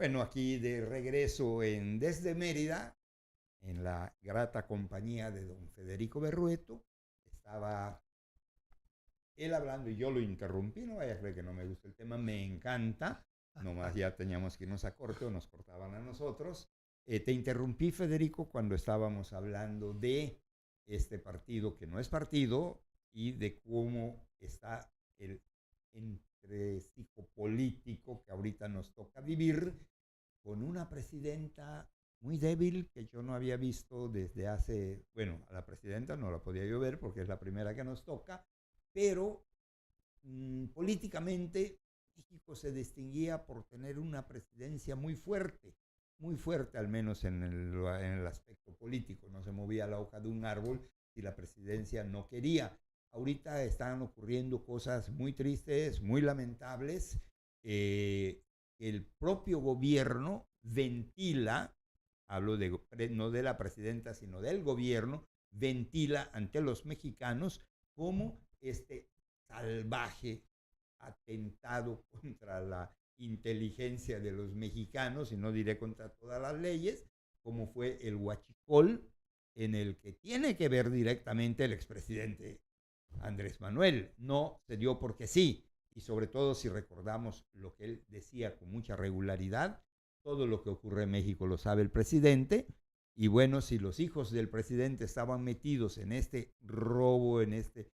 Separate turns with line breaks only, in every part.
Bueno, aquí de regreso desde Mérida, en la grata compañía de don Federico Berrueto, estaba él hablando y yo lo interrumpí, no vaya a creer que no me gusta el tema, me encanta, nomás ya teníamos que irnos a corte o nos cortaban a nosotros. Te interrumpí, Federico, cuando estábamos hablando de este partido que no es partido y de cómo está el entresijo político que ahorita nos toca vivir con una presidenta muy débil que yo no había visto desde hace, bueno, a la presidenta no la podía yo ver porque es la primera que nos toca, pero políticamente México se distinguía por tener una presidencia muy fuerte al menos en el aspecto político, no se movía la hoja de un árbol si la presidencia no quería. Ahorita están ocurriendo cosas muy tristes, muy lamentables. El propio gobierno ventila, hablo de, no de la presidenta, sino del gobierno, ventila ante los mexicanos como este salvaje atentado contra la inteligencia de los mexicanos, y no diré contra todas las leyes, como fue el huachicol, en el que tiene que ver directamente el expresidente Andrés Manuel. No se dio porque sí, y sobre todo si recordamos lo que él decía con mucha regularidad, todo lo que ocurre en México lo sabe el presidente, y bueno, si los hijos del presidente estaban metidos en este robo, en este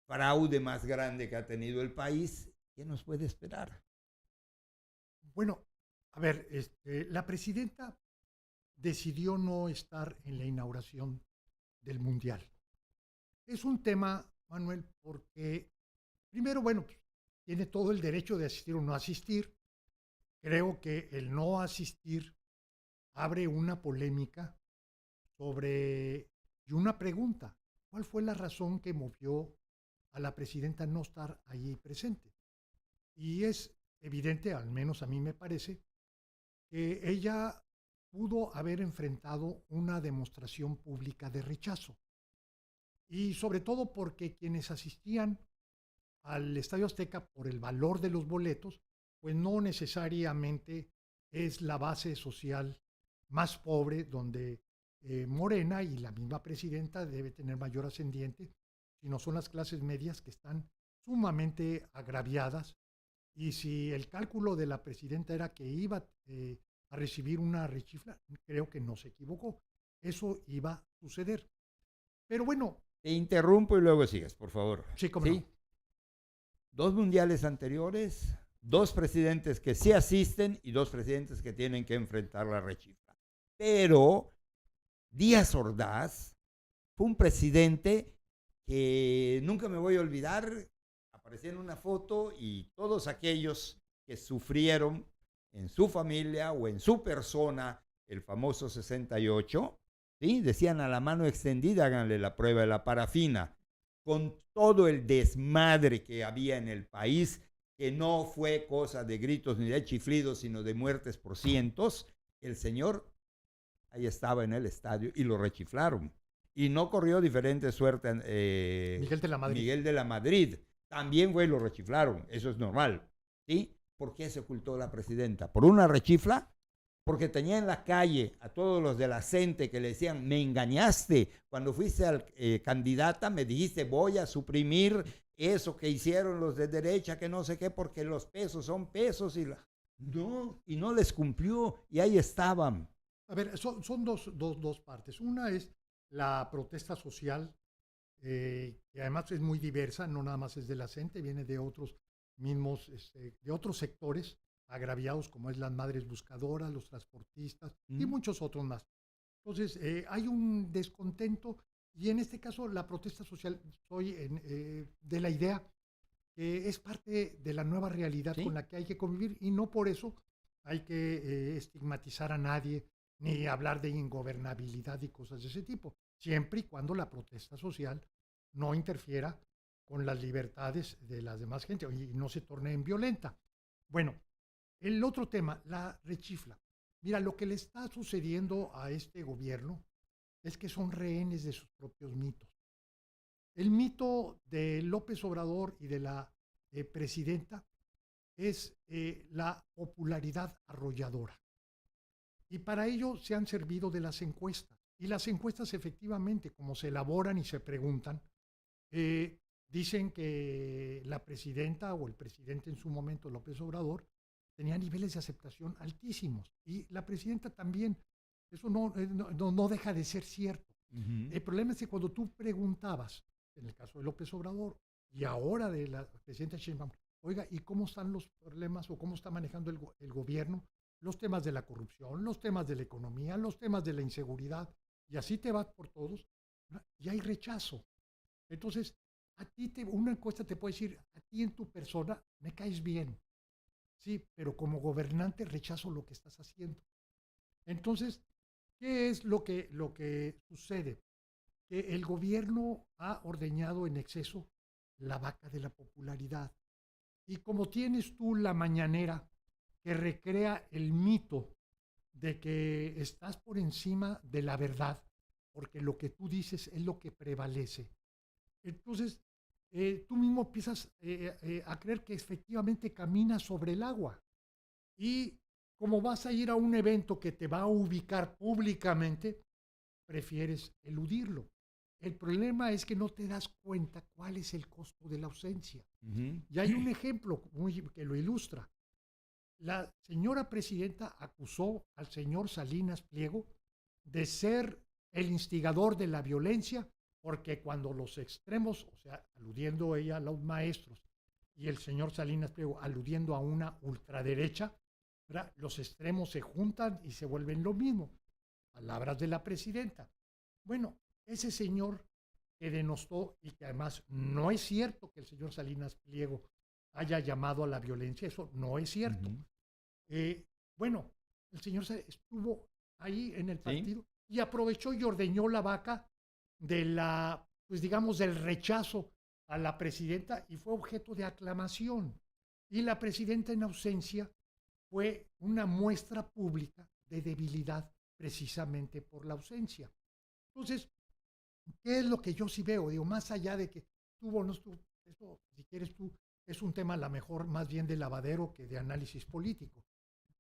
fraude más grande que ha tenido el país, ¿qué nos puede esperar?
Bueno, a ver, la presidenta decidió no estar en la inauguración del Mundial. Es un tema, Manuel, porque primero, bueno, pues, tiene todo el derecho de asistir o no asistir. Creo que el no asistir abre una polémica sobre y una pregunta. ¿Cuál fue la razón que movió a la presidenta no estar allí presente? Y es evidente, al menos a mí me parece, que ella pudo haber enfrentado una demostración pública de rechazo. Y sobre todo porque quienes asistían al Estadio Azteca por el valor de los boletos, pues no necesariamente es la base social más pobre donde Morena y la misma presidenta debe tener mayor ascendiente, sino son las clases medias que están sumamente agraviadas. Y si el cálculo de la presidenta era que iba a recibir una rechifla, creo que no se equivocó. Eso iba a suceder. Pero bueno,
Te interrumpo y luego sigues, por favor.
sí, cómo no.
¿Sí? Dos mundiales anteriores, dos presidentes que sí asisten y dos presidentes que tienen que enfrentar la rechifla. Pero Díaz Ordaz fue un presidente que nunca me voy a olvidar, aparecía en una foto y todos aquellos que sufrieron en su familia o en su persona el famoso 68, ¿sí? Decían a la mano extendida, háganle la prueba de la parafina, con todo el desmadre que había en el país, que no fue cosa de gritos ni de chiflidos, sino de muertes por cientos, el señor ahí estaba en el estadio y lo rechiflaron. Y no corrió diferente suerte
Miguel de la Madrid.
Miguel de la Madrid. También fue y lo rechiflaron. Eso es normal. ¿Sí? ¿Por qué se ocultó la presidenta? ¿Por una rechifla? Porque tenía en la calle a todos los de la CENTE que le decían, me engañaste, cuando fuiste candidata me dijiste voy a suprimir eso que hicieron los de derecha, que no sé qué, porque los pesos son pesos no, y no les cumplió y ahí estaban.
A ver, son dos partes. Una es la protesta social, que además es muy diversa, no nada más es de la CENTE, viene de otros mismos, de otros sectores agraviados, como es las madres buscadoras, los transportistas y
¿Mm?
muchos otros más. Entonces, hay un descontento y en este caso la protesta social, soy de la idea que es parte de la nueva realidad con
¿Sí?
la que hay que convivir y no por eso hay que estigmatizar a nadie ni hablar de ingobernabilidad y cosas de ese tipo, siempre y cuando la protesta social no interfiera con las libertades de las demás gente y no se torne en violenta. Bueno, el otro tema, la rechifla. Mira, lo que le está sucediendo a este gobierno es que son rehenes de sus propios mitos. El mito de López Obrador y de la presidenta es la popularidad arrolladora. Y para ello se han servido de las encuestas. Y las encuestas efectivamente, como se elaboran y se preguntan, dicen que la presidenta o el presidente en su momento, López Obrador, tenía niveles de aceptación altísimos. Y la presidenta también. Eso no deja de ser cierto.
Ujú.
El problema es que cuando tú preguntabas, en el caso de López Obrador y ahora de la presidenta Sheinbaum, oiga, ¿y cómo están los problemas o cómo está manejando el gobierno los temas de la corrupción, los temas de la economía, los temas de la inseguridad? Y así te vas por todos, ¿verdad? Y hay rechazo. Entonces, una encuesta te puede decir, a ti en tu persona me caes bien, sí, pero como gobernante rechazo lo que estás haciendo. Entonces, ¿qué es lo que sucede? Que el gobierno ha ordeñado en exceso la vaca de la popularidad. Y como tienes tú la mañanera que recrea el mito de que estás por encima de la verdad, porque lo que tú dices es lo que prevalece. Entonces, tú mismo empiezas a creer que efectivamente caminas sobre el agua. Y como vas a ir a un evento que te va a ubicar públicamente, prefieres eludirlo. El problema es que no te das cuenta cuál es el costo de la ausencia.
Ujú.
Y hay un ejemplo que lo ilustra. La señora presidenta acusó al señor Salinas Pliego de ser el instigador de la violencia, porque cuando los extremos, o sea, aludiendo ella a los maestros, y el señor Salinas Pliego aludiendo a una ultraderecha, ¿verdad? Los extremos se juntan y se vuelven lo mismo. Palabras de la presidenta. Bueno, ese señor que denostó y que además no es cierto que el señor Salinas Pliego haya llamado a la violencia, eso no es cierto.
Ujú.
Bueno, el señor estuvo ahí en el
Sí.
partido y aprovechó y ordeñó la vaca de la, pues digamos, del rechazo a la presidenta y fue objeto de aclamación. Y la presidenta en ausencia fue una muestra pública de debilidad precisamente por la ausencia. Entonces, ¿qué es lo que yo sí veo? Digo, más allá de que tuvo o no estuvo, eso, si quieres tú, es un tema a lo mejor más bien de lavadero que de análisis político.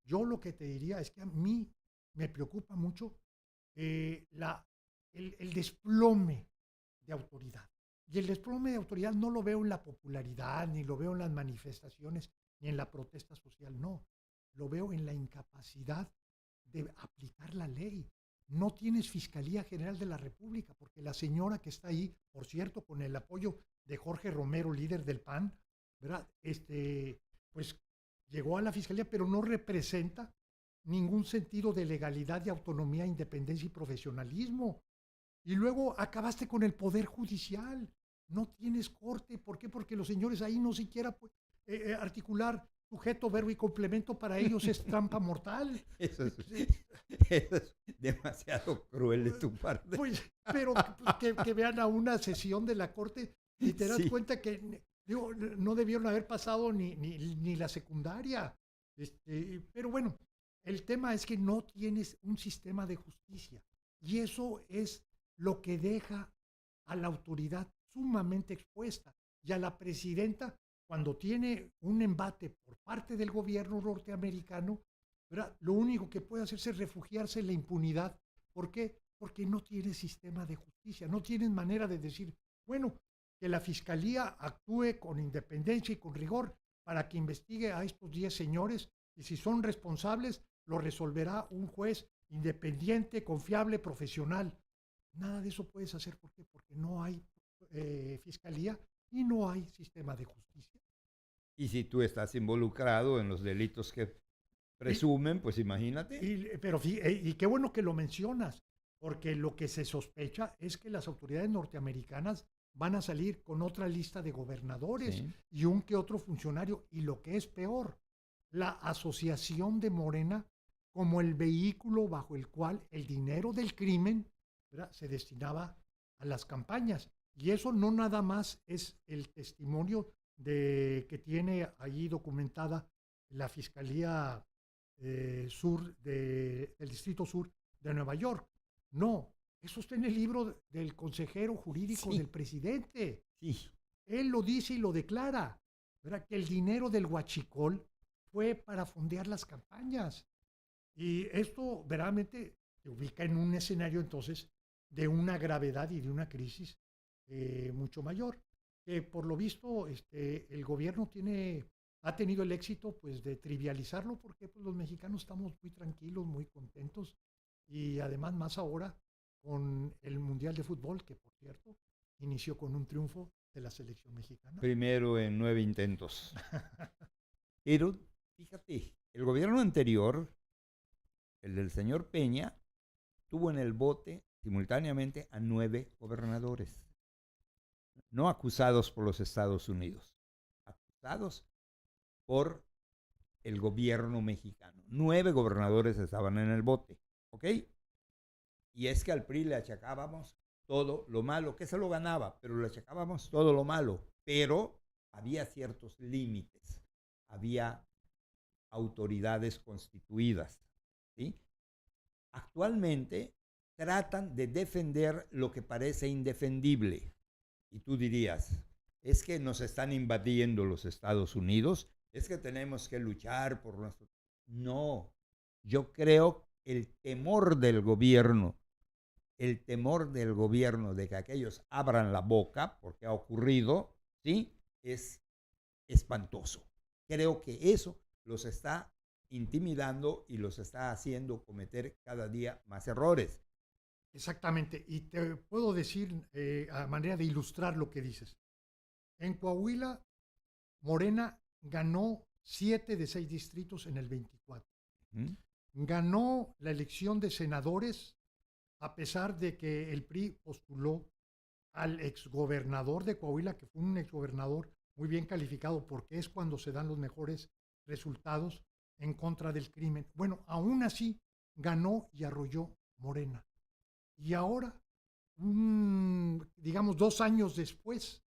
Yo lo que te diría es que a mí me preocupa mucho el desplome de autoridad. Y el desplome de autoridad no lo veo en la popularidad, ni lo veo en las manifestaciones, ni en la protesta social, no. Lo veo en la incapacidad de aplicar la ley. No tienes Fiscalía General de la República, porque la señora que está ahí, por cierto, con el apoyo de Jorge Romero, líder del PAN, ¿verdad? Pues llegó a la Fiscalía, pero no representa ningún sentido de legalidad, de autonomía, independencia y profesionalismo. Y luego acabaste con el Poder Judicial. No tienes corte. ¿Por qué? Porque los señores ahí no siquiera pueden articular sujeto, verbo y complemento. Para ellos es trampa mortal.
Eso es demasiado cruel de tu parte.
Pues, pero que vean a una sesión de la Corte y te das
Sí.
cuenta que digo, no debieron haber pasado ni la secundaria. Pero bueno, el tema es que no tienes un sistema de justicia. Y eso es lo que deja a la autoridad sumamente expuesta. Y a la presidenta, cuando tiene un embate por parte del gobierno norteamericano, ¿verdad? Lo único que puede hacerse es refugiarse en la impunidad. ¿Por qué? Porque no tiene sistema de justicia, no tienen manera de decir, bueno, que la fiscalía actúe con independencia y con rigor para que investigue a estos 10 señores y si son responsables, lo resolverá un juez independiente, confiable, profesional. Nada de eso puedes hacer. ¿Por qué? Porque no hay fiscalía y no hay sistema de justicia.
Y si tú estás involucrado en los delitos que presumen, pues imagínate.
Y qué bueno que lo mencionas, porque lo que se sospecha es que las autoridades norteamericanas van a salir con otra lista de gobernadores
Sí.
y un que otro funcionario. Y lo que es peor, la asociación de Morena como el vehículo bajo el cual el dinero del crimen, ¿verdad?, se destinaba a las campañas. Y eso no nada más es el testimonio que tiene allí documentada la Fiscalía Sur del Distrito Sur de Nueva York. No, eso está en el libro del consejero jurídico
Sí.
del presidente.
Sí.
Él lo dice y lo declara, ¿verdad? Que el dinero del huachicol fue para fondear las campañas. Y esto verdaderamente te ubica en un escenario entonces de una gravedad y de una crisis mucho mayor, que por lo visto el gobierno ha tenido el éxito pues de trivializarlo porque pues, los mexicanos estamos muy tranquilos, muy contentos y además más ahora con el Mundial de Fútbol, que por cierto inició con un triunfo de la selección mexicana.
Primero en 9 intentos. Pero fíjate, el gobierno anterior, el del señor Peña, tuvo en el bote simultáneamente a 9 gobernadores, no acusados por los Estados Unidos, acusados por el gobierno mexicano. 9 gobernadores estaban en el bote, ¿ok? Y es que al PRI le achacábamos todo lo malo, que se lo ganaba, pero le achacábamos todo lo malo, pero había ciertos límites, había autoridades constituidas, ¿sí? Actualmente tratan de defender lo que parece indefendible. Y tú dirías, es que nos están invadiendo los Estados Unidos, es que tenemos que luchar por nuestro... No, yo creo el temor del gobierno de que aquellos abran la boca, porque ha ocurrido, ¿sí? Es espantoso. Creo que eso los está intimidando y los está haciendo cometer cada día más errores.
Exactamente, y te puedo decir a manera de ilustrar lo que dices. En Coahuila, Morena ganó 7 de 6 distritos en el 24.
¿Mm?
Ganó la elección de senadores a pesar de que el PRI postuló al exgobernador de Coahuila, que fue un exgobernador muy bien calificado porque es cuando se dan los mejores resultados en contra del crimen. Bueno, aún así ganó y arrolló Morena. Y ahora, digamos 2 años después,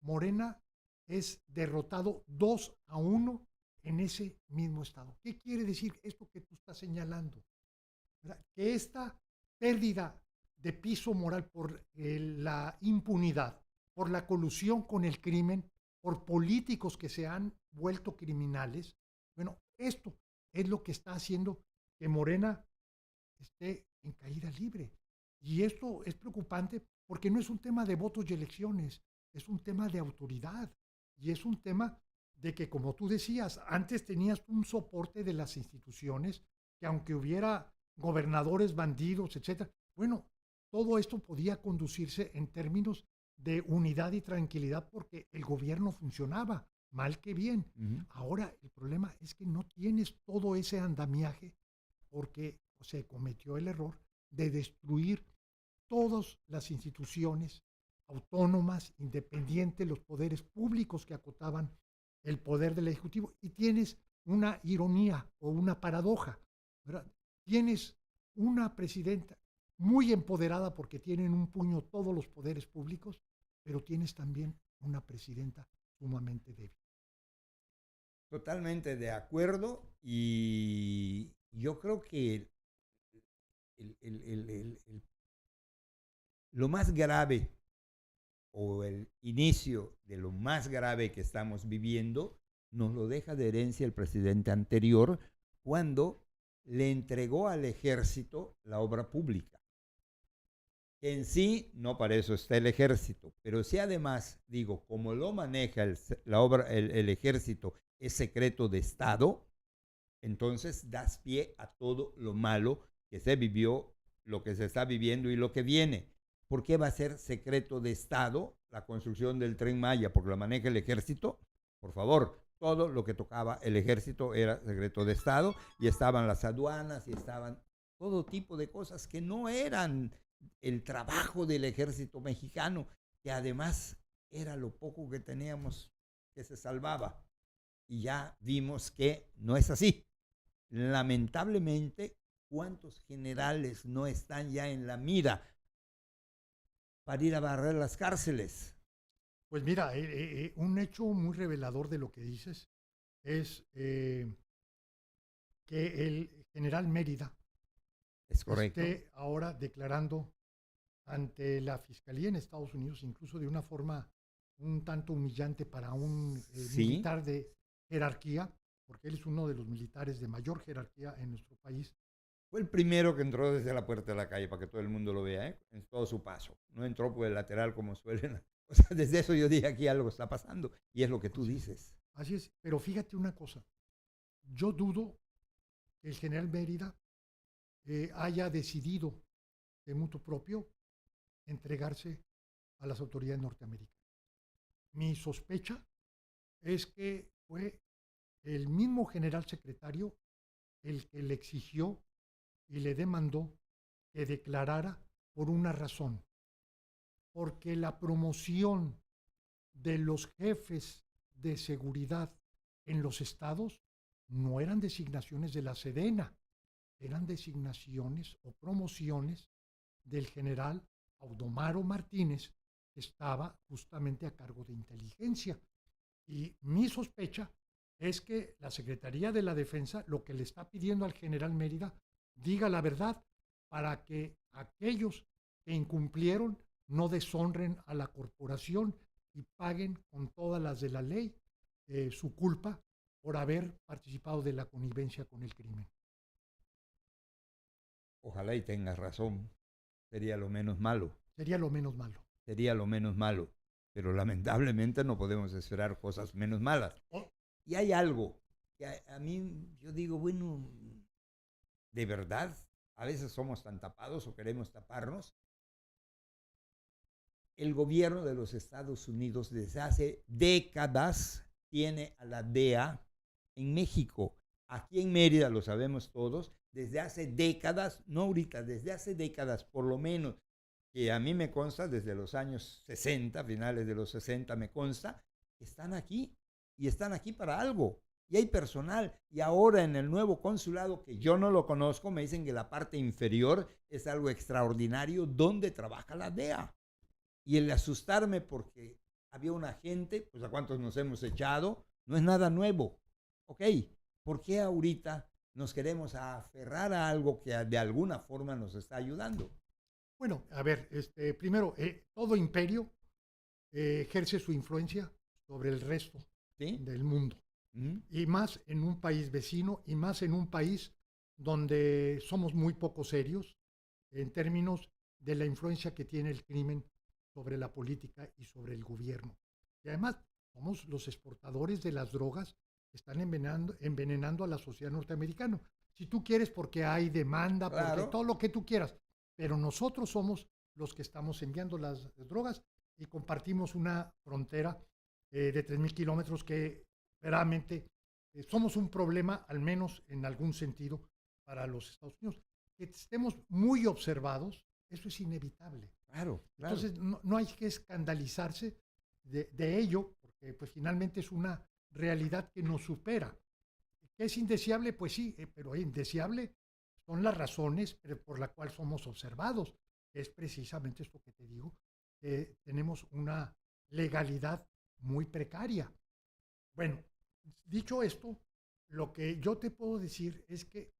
Morena es derrotado 2-1 en ese mismo estado. ¿Qué quiere decir esto que tú estás señalando? ¿Verdad? Que esta pérdida de piso moral por la impunidad, por la colusión con el crimen, por políticos que se han vuelto criminales, bueno, esto es lo que está haciendo que Morena esté en caída libre. Y esto es preocupante porque no es un tema de votos y elecciones, es un tema de autoridad y es un tema de que, como tú decías, antes tenías un soporte de las instituciones que aunque hubiera gobernadores bandidos, etcétera, bueno, todo esto podía conducirse en términos de unidad y tranquilidad porque el gobierno funcionaba, mal que bien.
Uh-huh.
Ahora el problema es que no tienes todo ese andamiaje porque se cometió el error de destruir todas las instituciones autónomas, independientes, los poderes públicos que acotaban el poder del Ejecutivo. Y tienes una ironía o una paradoja, ¿verdad? Tienes una presidenta muy empoderada porque tiene en un puño todos los poderes públicos, pero tienes también una presidenta sumamente débil.
Totalmente de acuerdo, y yo creo que lo más grave o el inicio de lo más grave que estamos viviendo nos lo deja de herencia el presidente anterior cuando le entregó al ejército la obra pública. En sí, no para eso está el ejército, pero si además, digo, como lo maneja el ejército, es secreto de Estado, entonces das pie a todo lo malo que se vivió, lo que se está viviendo y lo que viene. ¿Por qué va a ser secreto de Estado la construcción del Tren Maya? ¿Porque la maneja el ejército? Por favor, todo lo que tocaba el ejército era secreto de Estado y estaban las aduanas y estaban todo tipo de cosas que no eran el trabajo del ejército mexicano, que además era lo poco que teníamos que se salvaba. Y ya vimos que no es así. Lamentablemente, ¿cuántos generales no están ya en la mira para ir a barrer las cárceles?
Pues mira, un hecho muy revelador de lo que dices es que el general Mérida
Es correcto.
esté ahora declarando ante la Fiscalía en Estados Unidos, incluso de una forma un tanto humillante para un
Sí.
militar de jerarquía, porque él es uno de los militares de mayor jerarquía en nuestro país.
Fue el primero que entró desde la puerta de la calle para que todo el mundo lo vea, en todo su paso. No entró por el lateral como suelen. O sea, desde eso yo dije aquí algo está pasando y es lo que tú dices.
Así es, pero fíjate una cosa, yo dudo que el general Mérida haya decidido de mutuo propio entregarse a las autoridades norteamericanas. Mi sospecha es que fue el mismo general secretario el que le exigió y le demandó que declarara por una razón, porque la promoción de los jefes de seguridad en los estados no eran designaciones de la Sedena, eran designaciones o promociones del general Audomaro Martínez, que estaba justamente a cargo de inteligencia. Y mi sospecha es que la Secretaría de la Defensa lo que le está pidiendo al general Mérida diga la verdad para que aquellos que incumplieron no deshonren a la corporación y paguen con todas las de la ley su culpa por haber participado de la connivencia con el crimen.
Ojalá y tengas razón. Sería lo menos malo.
Sería lo menos malo.
Sería lo menos malo. Pero lamentablemente no podemos esperar cosas menos malas. Y hay algo que a mí yo digo, bueno, de verdad, a veces somos tan tapados o queremos taparnos. El gobierno de los Estados Unidos desde hace décadas tiene a la DEA en México. Aquí en Mérida, lo sabemos todos, desde hace décadas, no ahorita, desde hace décadas por lo menos, que a mí me consta desde los años 60, finales de los 60 me consta, están aquí y están aquí para algo. Y hay personal. Y ahora en el nuevo consulado, que yo no lo conozco, me dicen que la parte inferior es algo extraordinario donde trabaja la DEA. Y el asustarme porque había un agente, pues a cuántos nos hemos echado, no es nada nuevo. Ok, ¿por qué ahorita nos queremos aferrar a algo que de alguna forma nos está ayudando?
Bueno, a ver, primero, todo imperio ejerce su influencia sobre el resto
¿Sí?
del mundo. Y más en un país vecino y más en un país donde somos muy poco serios en términos de la influencia que tiene el crimen sobre la política y sobre el gobierno. Y además somos los exportadores de las drogas que están envenenando a la sociedad norteamericana. Si tú quieres, porque hay demanda,
Claro.
porque todo lo que tú quieras, pero nosotros somos los que estamos enviando las drogas y compartimos una frontera de 3,000 kilómetros que verdaderamente somos un problema, al menos en algún sentido, para los Estados Unidos. Que estemos muy observados, eso es inevitable.
Claro, claro.
Entonces, no hay que escandalizarse de ello, porque pues finalmente es una realidad que nos supera. ¿Que es indeseable? Pues sí, pero indeseable son las razones por las cuales somos observados. Es precisamente esto que te digo, tenemos una legalidad muy precaria. Bueno, dicho esto, lo que yo te puedo decir es que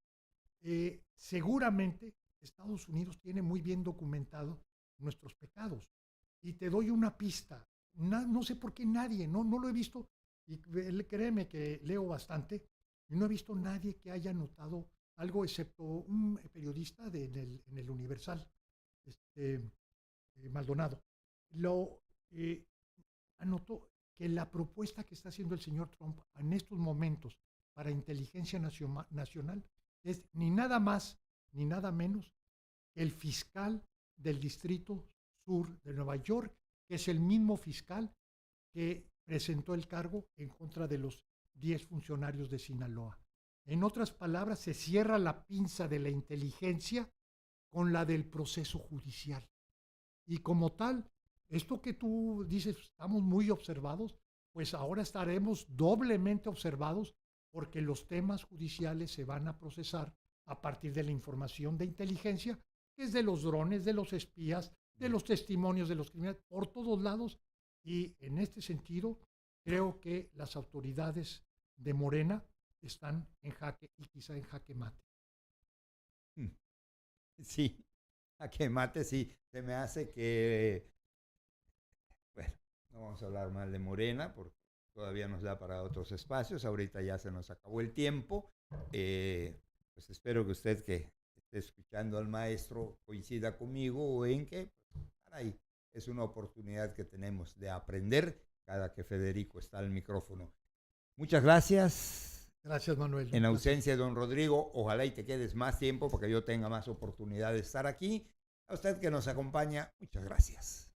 seguramente Estados Unidos tiene muy bien documentado nuestros pecados. Y te doy una pista. No sé por qué nadie, no lo he visto, y créeme que leo bastante, y no he visto nadie que haya notado algo excepto un periodista en el Universal, Maldonado. Anotó que la propuesta que está haciendo el señor Trump en estos momentos para inteligencia nacional es ni nada más ni nada menos que el fiscal del Distrito Sur de Nueva York, que es el mismo fiscal que presentó el cargo en contra de los 10 funcionarios de Sinaloa. En otras palabras, se cierra la pinza de la inteligencia con la del proceso judicial. Y como tal, esto que tú dices, estamos muy observados, pues ahora estaremos doblemente observados porque los temas judiciales se van a procesar a partir de la información de inteligencia, que es de los drones, de los espías, de los testimonios de los criminales, por todos lados. Y en este sentido, creo que las autoridades de Morena están en jaque y quizá en jaque mate.
Sí, jaque mate, sí. Se me hace que, bueno, no vamos a hablar mal de Morena, porque todavía nos da para otros espacios. Ahorita ya se nos acabó el tiempo. Pues espero que usted que esté escuchando al maestro coincida conmigo en que, pues, caray, es una oportunidad que tenemos de aprender cada que Federico está al micrófono. Muchas gracias.
Gracias, Manuel.
En ausencia de don Rodrigo, ojalá y te quedes más tiempo para que yo tenga más oportunidad de estar aquí. A usted que nos acompaña, muchas gracias.